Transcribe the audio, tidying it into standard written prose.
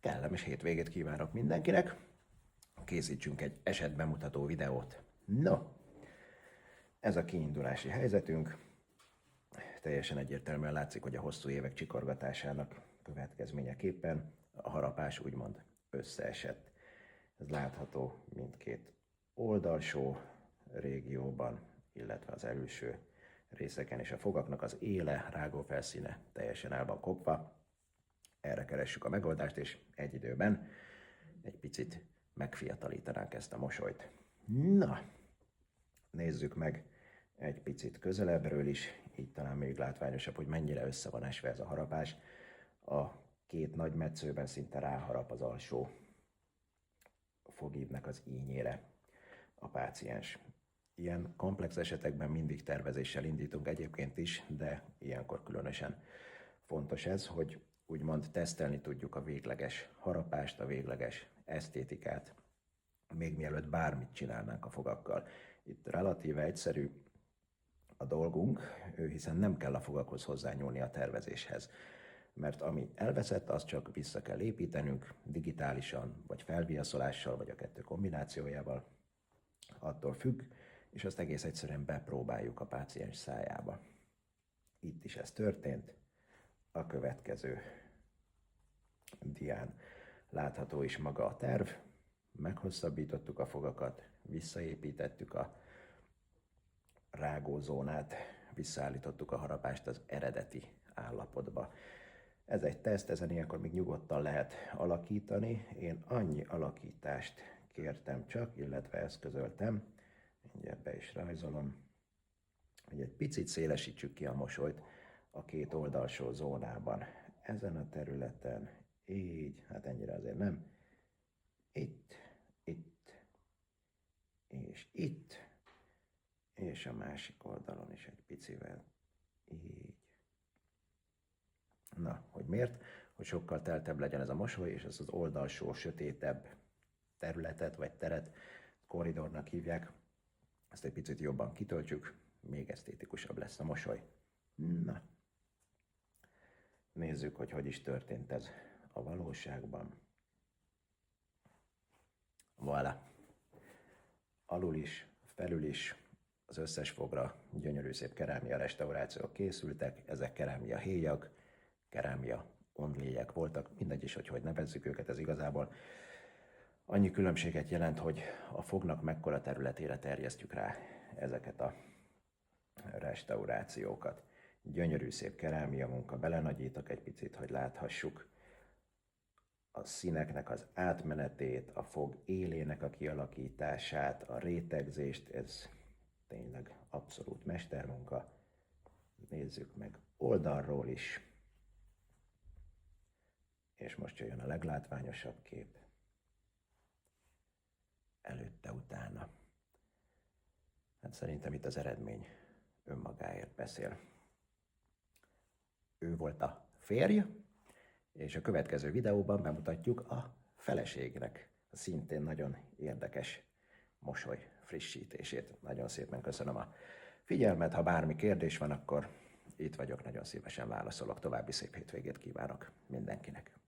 Kellemes hétvégét kívánok mindenkinek. Készítsünk egy esetbemutató videót. No, ez a kiindulási helyzetünk. Teljesen egyértelműen látszik, hogy a hosszú évek csikorgatásának következményeképpen a harapás úgymond összeesett. Ez látható mindkét oldalsó régióban, illetve az előső részeken, és a fogaknak az éle, rágófelszíne teljesen el van kopva. Erre keressük a megoldást, és egy időben egy picit megfiatalítanánk ezt a mosolyt. Na, nézzük meg egy picit közelebbről is, így talán még látványosabb, hogy mennyire össze van esve ez a harapás. A két nagy metszőben szinte ráharap az alsó fogívnek az ínyére a páciens. Ilyen komplex esetekben mindig tervezéssel indítunk egyébként is, de ilyenkor különösen fontos ez, hogy úgymond tesztelni tudjuk a végleges harapást, a végleges esztétikát, még mielőtt bármit csinálnánk a fogakkal. Itt relatíve egyszerű a dolgunk, hiszen nem kell a fogakhoz hozzányúlni a tervezéshez. Mert ami elveszett, azt csak vissza kell építenünk digitálisan, vagy felviaszolással, vagy a kettő kombinációjával, attól függ, és azt egész egyszerűen bepróbáljuk a páciens szájába. Itt is ez történt. A következő dián látható is maga a terv. Meghosszabbítottuk a fogakat, visszaépítettük a rágózónát, visszaállítottuk a harapást az eredeti állapotba. Ez egy teszt, ezen ilyenkor még nyugodtan lehet alakítani. Én annyi alakítást kértem csak, illetve eszközöltem, mindjárt be is rajzolom, hogy egy picit szélesítsük ki a mosolyt a két oldalsó zónában. Ezen a területen, így, hát ennyire azért nem, itt, itt, és a másik oldalon is egy picivel, így. Na, hogy miért? Hogy sokkal teltebb legyen ez a mosoly, és ez az oldalsó, sötétebb területet, vagy teret, korridornak hívják, ezt egy picit jobban kitöltjük, még esztétikusabb lesz a mosoly. Na, nézzük, hogy hogy is történt ez a valóságban. Voilà. Alul is, felül is, az összes fogra gyönyörű szép kerámia restaurációk készültek, ezek kerámia héjak, kerámia ondléjek voltak, mindegy is, hogy nevezzük őket, ez igazából annyi különbséget jelent, hogy a fognak mekkora területére terjesztjük rá ezeket a restaurációkat. Gyönyörű szép kerámia munka, belenagyítok egy picit, hogy láthassuk a színeknek az átmenetét, a fog élének a kialakítását, a rétegzést, ez tényleg abszolút mestermunka. Nézzük meg oldalról is. És most jön a leglátványosabb kép. Előtte-utána. Hát szerintem itt az eredmény önmagáért beszél. Ő volt a férj, és a következő videóban bemutatjuk a feleségnek a szintén nagyon érdekes mosoly frissítését. Nagyon szépen köszönöm a figyelmet, ha bármi kérdés van, akkor itt vagyok, nagyon szívesen válaszolok. További szép hétvégét kívánok mindenkinek.